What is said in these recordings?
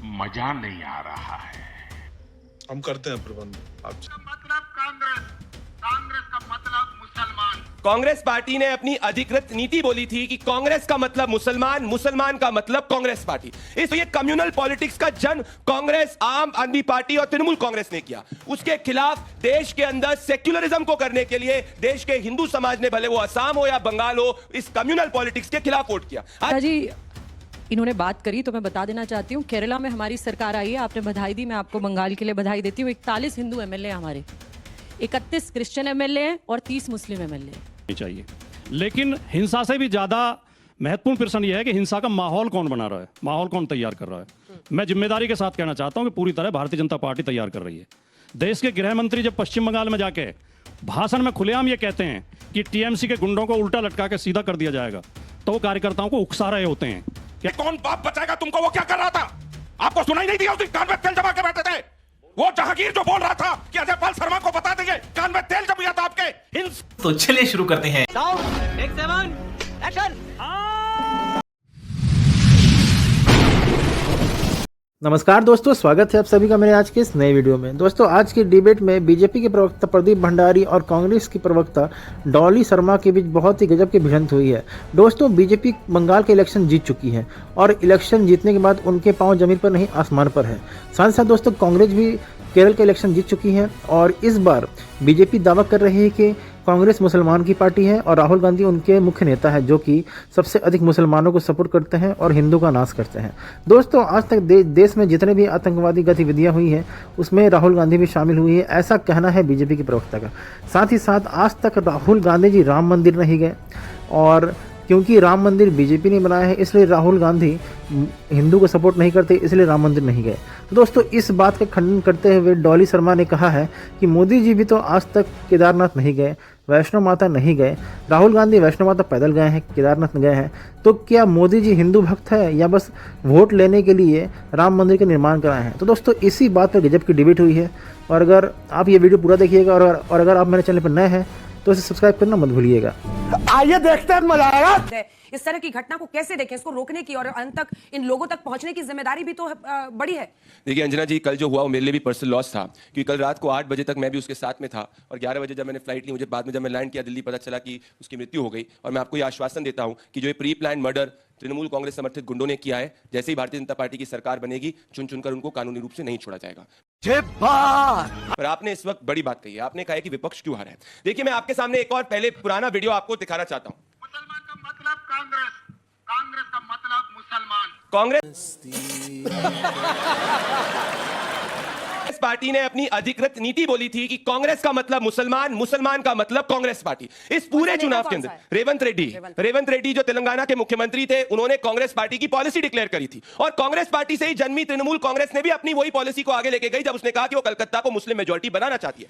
मजा नहीं आ रहा है। हम करते हैं प्रबंध। आप मतलब कांग्रेस, कांग्रेस का मतलब मुसलमान। कांग्रेस पार्टी ने अपनी अधिकृत नीति बोली थी कि कांग्रेस का मतलब मुसलमान, मुसलमान का मतलब कांग्रेस पार्टी। इस ये कम्युनल पॉलिटिक्स का जन्म कांग्रेस, आम आदमी पार्टी और तृणमूल कांग्रेस ने किया। उसके खिलाफ देश के अंदर सेक्युलरिज्म को करने के लिए देश के हिंदू समाज ने, भले वो असम हो या बंगाल हो, इस कम्युनल पॉलिटिक्स के खिलाफ वोट किया। जी, इन्होंने बात करी तो मैं बता देना चाहती हूँ, केरला में हमारी सरकार आई है, आपने बधाई दी, मैं आपको बंगाल के लिए बधाई देती हूँ। 41 हिंदू एमएलए हमारे, 31 क्रिश्चियन एमएलए हैं और 30 मुस्लिम एमएलए चाहिए। लेकिन हिंसा से भी ज्यादा महत्वपूर्ण प्रश्न यह है कि हिंसा का माहौल कौन बना रहा है, माहौल कौन तैयार कर रहा है। मैं जिम्मेदारी के साथ कहना चाहता हूं कि पूरी तरह भारतीय जनता पार्टी तैयार कर रही है। देश के गृह मंत्री जब पश्चिम बंगाल में जाके भाषण में खुलेआम ये कहते हैं कि टीएमसी के गुंडों को उल्टा लटका के सीधा कर दिया जाएगा, तो वो कार्यकर्ताओं को उकसा रहे होते हैं। कौन बाप बचाएगा तुमको? वो क्या कर रहा था? आपको सुनाई नहीं दिया? उसके कान में तेल जमा के बैठे थे। वो जहांगीर जो बोल रहा था कि अजय पाल शर्मा को बता देंगे, कान में तेल जम गया था आपके। तो चलिए शुरू करते हैं। नमस्कार दोस्तों, स्वागत है आप सभी का मेरे आज के इस नए वीडियो में। दोस्तों, आज की डिबेट में बीजेपी के प्रवक्ता प्रदीप भंडारी और कांग्रेस की प्रवक्ता डॉली शर्मा के बीच बहुत ही गजब की भिड़ंत हुई है। दोस्तों, बीजेपी बंगाल के इलेक्शन जीत चुकी है और इलेक्शन जीतने के बाद उनके पांव जमीन पर नहीं आसमान पर है। साथ ही साथ दोस्तों, कांग्रेस भी केरल के इलेक्शन जीत चुकी है और इस बार बीजेपी दावा कर रही है कि कांग्रेस मुसलमान की पार्टी है और राहुल गांधी उनके मुख्य नेता है, जो कि सबसे अधिक मुसलमानों को सपोर्ट करते हैं और हिंदू का नाश करते हैं। दोस्तों, आज तक देश में जितने भी आतंकवादी गतिविधियां हुई हैं उसमें राहुल गांधी भी शामिल हुई है, ऐसा कहना है बीजेपी के प्रवक्ता का। साथ ही साथ आज तक राहुल गांधी जी राम मंदिर नहीं गए और क्योंकि राम मंदिर बीजेपी ने बनाया है इसलिए राहुल गांधी हिंदू को सपोर्ट नहीं करते, इसलिए राम मंदिर नहीं गए। तो दोस्तों, इस बात का खंडन करते हुए डॉली शर्मा ने कहा है कि मोदी जी भी तो आज तक केदारनाथ नहीं गए, वैष्णो माता नहीं गए, राहुल गांधी वैष्णो माता पैदल गए हैं, केदारनाथ गए हैं, तो क्या मोदी जी हिंदू भक्त है या बस वोट लेने के लिए राम मंदिर का निर्माण कराए हैं? तो दोस्तों, इसी बात पर गजब की डिबेट हुई है और अगर आप ये वीडियो पूरा देखिएगा और अगर आप मेरे चैनल पर नए हैं तो इसे सब्सक्राइब करना मत भूलिएगा। आइए देखते हैं, मजा आएगा। इस तरह की घटना को कैसे देखें, इसको रोकने की और अंत तक इन लोगों तक पहुंचने की जिम्मेदारी भी तो बड़ी है। देखिए अंजना जी, कल जो हुआ वो मेरे लिए भी पर्सनल लॉस था, क्योंकि कल रात को 8 बजे तक मैं भी उसके साथ में था और 11 बजे जब मैंने फ्लाइट ली, मुझे बाद में जब मैं लैंड किया दिल्ली, पता चला कि उसकी मृत्यु हो गई। और मैं आपको ये आश्वासन देता हूं कि जो ये pre plan murder Trinamool Congress समर्थित गुंडों ने किया है, जैसे ही भारतीय जनता पार्टी की सरकार बनेगी, चुन चुनकर उनको कानूनी रूप से नहीं छोड़ा जाएगा। पर आपने इस वक्त बड़ी बात कही है, आपने कहा है कि विपक्ष क्यों हारा है। देखिए, मैं आपके सामने एक और पहले पुराना वीडियो आपको दिखाना चाहता हूं। मुसलमान का मतलब कांग्रेस, कांग्रेस का मतलब मुसलमान। कांग्रेस पार्टी ने अपनी अधिकृत नीति बोली थी कि कांग्रेस का मतलब मुसलमान, मुसलमान का मतलब कांग्रेस पार्टी। इस पूरे चुनाव के अंदर रेवंत रेड्डी जो तेलंगाना के मुख्यमंत्री थे, उन्होंने कांग्रेस पार्टी की पॉलिसी डिक्लेयर करी थी और कांग्रेस पार्टी से ही जन्मी तृणमूल कांग्रेस ने भी अपनी वही पॉलिसी को आगे लेके गई जब उसने कहा कि वो कलकत्ता को मुस्लिम मेजॉरिटी बनाना चाहती है।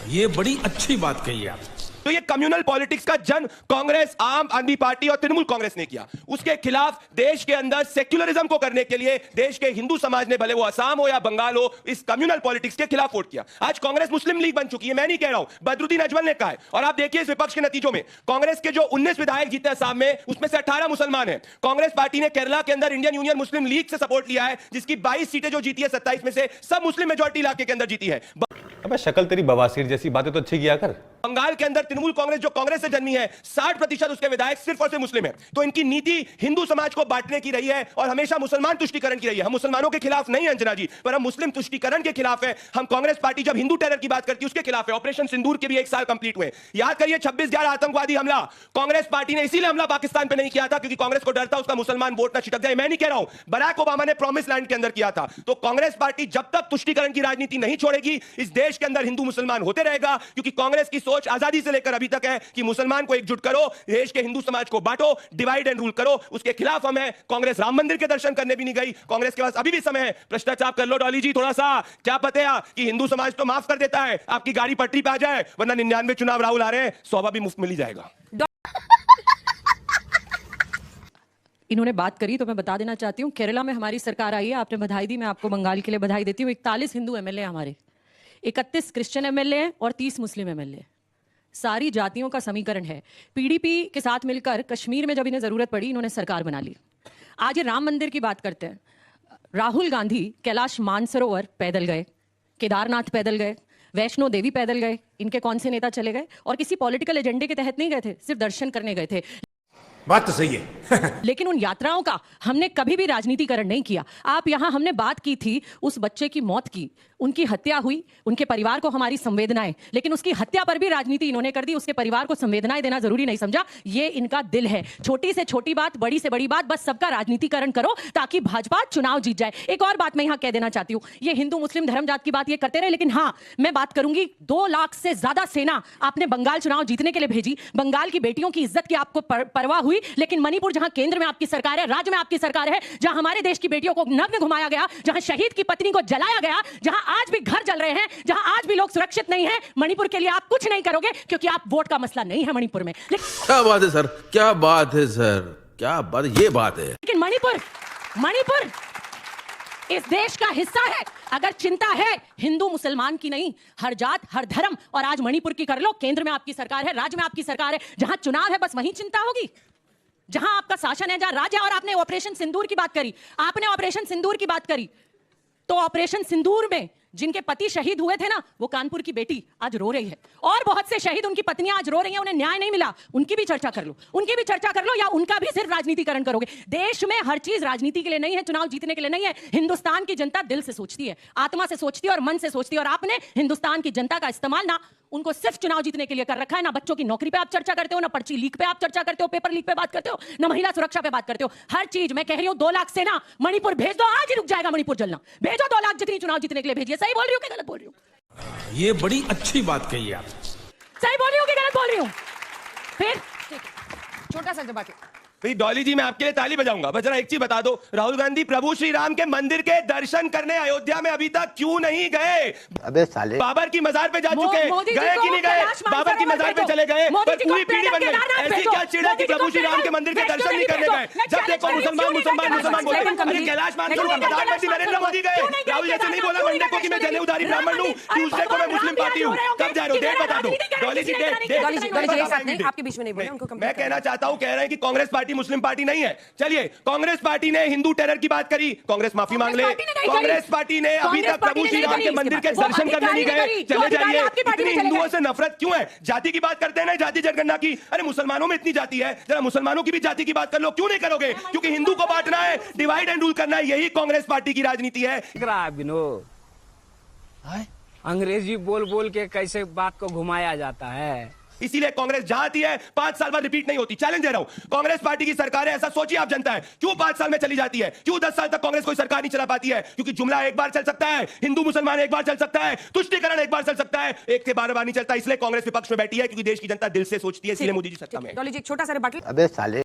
ये बड़ी अच्छी बात कही आप। तो ये कम्युनल पॉलिटिक्स का जन्म कांग्रेस, आम आदमी पार्टी और तृणमूल कांग्रेस ने किया। उसके खिलाफ देश के अंदर सेक्युलरिज्म को करने के लिए देश के हिंदू समाज ने, भले वो असम हो या बंगाल हो, इस कम्युनल पॉलिटिक्स के खिलाफ वोट किया। आज कांग्रेस मुस्लिम लीग बन चुकी है, मैं नहीं कह रहा हूं, बदरुद्दीन अजमल ने कहा है। और आप देखिए इस विपक्ष के नतीजों में, कांग्रेस के जो 19 विधायक जीते असम में, उसमें से 18 मुसलमान हैं। कांग्रेस पार्टी ने केरला के अंदर इंडियन यूनियन मुस्लिम लीग से सपोर्ट लिया है, जिसकी 22 सीटें जो जीती है, 27 में से सब मुस्लिम मेजॉरिटी इलाके के अंदर जीती है। अबे शक्ल तेरी बवासीर जैसी बातें तो अच्छी किया कर। बंगाल के अंदर तृणमूल कांग्रेस जो कांग्रेस से जन्मी है, 60% उसके विधायक सिर्फ और सिर्फ मुस्लिम है। तो इनकी नीति हिंदू समाज को बांटने की रही है और हमेशा मुसलमान तुष्टीकरण की रही है। हम मुसलमानों के खिलाफ नहीं है अंजना जी, पर हम मुस्लिम तुष्टीकरण के खिलाफ है। हम कांग्रेस पार्टी जब हिंदू टेरर की बात करती है उसके खिलाफ है। ऑपरेशन सिंदूर के भी 1 साल कंप्लीट हुए, याद करिए 26/11 आतंकवादी हमला। कांग्रेस पार्टी ने इसीलिए हमला पाकिस्तान पे नहीं किया था क्योंकि कांग्रेस को डर था उसका मुसलमान वोट ना छिटक जाए। मैं नहीं कह रहा हूं, बराक ओबामा ने प्रॉमिस लैंड के अंदर किया था। तो कांग्रेस पार्टी जब तक तुष्टीकरण की राजनीति नहीं छोड़ेगी, इस देश के अंदर हिंदू मुसलमान होते रहेगा, क्योंकि कांग्रेस की सोच आजादी से लेकर अभी तक है कि मुसलमान को एकजुट करो, देश के हिंदू समाज को बांटो, डिवाइड एंड रूल करो। उसके खिलाफ हम हैं। कांग्रेस राम मंदिर के दर्शन करने भी नहीं गई। कांग्रेस के पास अभी भी समय है, भ्रष्टाचार कर लो डॉली जी थोड़ा सा, क्या पता है कि हिंदू समाज तो माफ कर देता है, आपकी गाड़ी पटरी पे आ जाए, वरना 99 चुनाव राहुल आ रहे हैं, 100 भी मुफ्त मिल ही जाएगा। इन्होंने बात करी तो मैं बता देना चाहती हूँ, केरला में हमारी सरकार आई है, आपने बधाई दी, मैं आपको बंगाल के लिए बधाई देती हूँ। 41 हिंदू एमएलए हमारे, 31 क्रिश्चियन एमएलए हैं और 30 मुस्लिम एमएलए। सारी जातियों का समीकरण है। पीडीपी के साथ मिलकर कश्मीर में जब इन्हें जरूरत पड़ी, इन्होंने सरकार बना ली। आज ये राम मंदिर की बात करते हैं। राहुल गांधी कैलाश मानसरोवर पैदल गए, केदारनाथ पैदल गए, वैष्णो देवी पैदल गए। इनके कौन से नेता चले गए? और किसी पॉलिटिकल एजेंडे के तहत नहीं गए थे, सिर्फ दर्शन करने गए थे। बात तो सही है। लेकिन उन यात्राओं का हमने कभी भी राजनीतिकरण नहीं किया। आप यहां हमने बात की थी उस बच्चे की मौत की, उनकी हत्या हुई, उनके परिवार को हमारी संवेदनाएं, लेकिन उसकी हत्या पर भी राजनीति इन्होंने कर दी। उसके परिवार को संवेदनाएं देना जरूरी नहीं समझा। ये इनका दिल है। छोटी से छोटी बात, बड़ी से बड़ी बात, बस सबका राजनीतिकरण करो ताकि भाजपा चुनाव जीत जाए। एक और बात मैं यहां कह देना चाहती हूं, ये हिंदू मुस्लिम धर्म जात की बात ये करते रहे, लेकिन हां मैं बात करूंगी 2 लाख से ज्यादा सेना आपने बंगाल चुनाव जीतने के लिए भेजी। बंगाल की बेटियों की इज्जत की आपको परवाह हुई, लेकिन मणिपुर जहां केंद्र में आपकी सरकार है, राज्य में आपकी सरकार है, जहां हमारे देश की बेटियों को नग्न घुमाया गया, जहां शहीद की पत्नी को जलाया गया, जहां आज भी घर जल रहे हैं, जहां आज भी लोग सुरक्षित नहीं हैं, मणिपुर के लिए आप कुछ नहीं करोगे क्योंकि आप वोट का मसला नहीं है मणिपुर में। क्या बात है सर, क्या बात है सर, क्या बात, ये बात है। लेकिन मणिपुर इस देश का हिस्सा है। अगर चिंता है हिंदू मुसलमान की नहीं, हर जात हर धर्म, और आज मणिपुर की कर लो। केंद्र में आपकी सरकार है, राज्य में आपकी सरकार है, जहां चुनाव है बस वहीं चिंता होगी, जहां आपका शासन है, जहां राज्य है। और आपने ऑपरेशन सिंदूर की बात करी, तो ऑपरेशन सिंदूर में जिनके पति शहीद हुए थे ना, वो कानपुर की बेटी आज रो रही है, और बहुत से शहीद उनकी पत्नियां आज रो रही हैं, उन्हें न्याय नहीं मिला। उनकी भी चर्चा कर लो, या उनका भी सिर्फ राजनीतिकरण करोगे? देश में हर चीज राजनीति के लिए नहीं है, चुनाव जीतने के लिए नहीं है। हिंदुस्तान की जनता दिल से सोचती है, आत्मा से सोचती है और मन से सोचती है। और आपने हिंदुस्तान की जनता का इस्तेमाल ना उनको सिर्फ चुनाव जीतने के लिए कर रखा है। ना बच्चों की नौकरी पे आप चर्चा करते हो, ना पर्ची लीक पे आप चर्चा करते हो, पेपर लीक पे बात करते हो, ना महिला सुरक्षा पे बात करते हो। हर चीज मैं कह रही हूं 2 लाख सेना मणिपुर भेज दो, आज ही रुक जाएगा मणिपुर जलना। भेजो 2 लाख जितनी चुनाव जीतने के लिए भेजिए। सही बोल रही हूं कि गलत बोल रही हूं? ये बड़ी अच्छी बात कही आप। सही बोल रही हूं कि गलत बोल रही हूं? फिर छोटा सा जवाब। फिर डॉली जी मैं आपके लिए ताली बजाऊंगा। बस जरा एक चीज बता दो, राहुल गांधी प्रभु श्री राम के मंदिर के दर्शन करने अयोध्या में अभी तक क्यों नहीं गए? अबे साले, बाबर की मजार पे जा चुके, मोदी जी गए को कि नहीं गए? कैलाश बाबर की मजार पे चले गए, मोदी पर जी को पूरी पीढ़ी बन गई। केदारनाथ ऐसी भेजो, क्या चिड़ है कि मोदी जी प्रभु को श्री राम के मंदिर के वैष्णो दर्शन नहीं देवी करने गए? भेजो। जब देखो मुसलमान बोलते, कैलाश मानसरोवर प्रधानमंत्री नरेंद्र मोदी गए। राहुल जैसे नहीं बोला मंडे को कि मैं जनेऊधारी ब्राह्मण हूँ, ट्यूसडे को मैं मुस्लिम पार्टी हूँ। कब जा रहे हो? डेट बता दो। डॉली जी डेट। आपके बीच में नहीं बोले, उनको मैं कहना चाहता हूं, कह रहे हैं कि कांग्रेस पार्टी मुस्लिम पार्टी नहीं है। चलिए, कांग्रेस पार्टी ने हिंदू टेरर की बात करी, कांग्रेस माफी मांग ले। कांग्रेस पार्टी ने अभी तक प्रभु श्री राम के मंदिर के दर्शन करने नहीं गए। चले जाइए। इतनी हिंदुओं से नफरत क्यों है? जाति की बात करते हैं ना, जाति जनगणना की। अरे मुसलमानों में इतनी जाति है, जरा मुसलमानों की भी जाति की बात कर लो। क्यों नहीं करोगे? क्योंकि हिंदू को बांटना है, डिवाइड एंड रूल करना है, यही कांग्रेस पार्टी की राजनीति है। अंग्रेजी बोल बोल के कैसे बात को घुमाया जाता है। इसीलिए कांग्रेस जहां आती है 5 साल बाद रिपीट नहीं होती। चैलेंज दे रहा हूं, कांग्रेस पार्टी की सरकार है, ऐसा सोचिए आप जनता है, क्यों 5 साल में चली जाती है? क्यों 10 साल तक कांग्रेस कोई सरकार नहीं चला पाती है? क्योंकि जुमला एक बार चल सकता है, हिंदू मुसलमान एक बार चल सकता है, तुष्टीकरण एक बार चल सकता है, एक से 12 बार नहीं चलता। इसलिए कांग्रेस विपक्ष में बैठी है, क्योंकि देश की जनता दिल से सोचती है, इसलिए मोदी जी सत्ता में। डॉली जी एक छोटा सा रिबटल। अबे साले।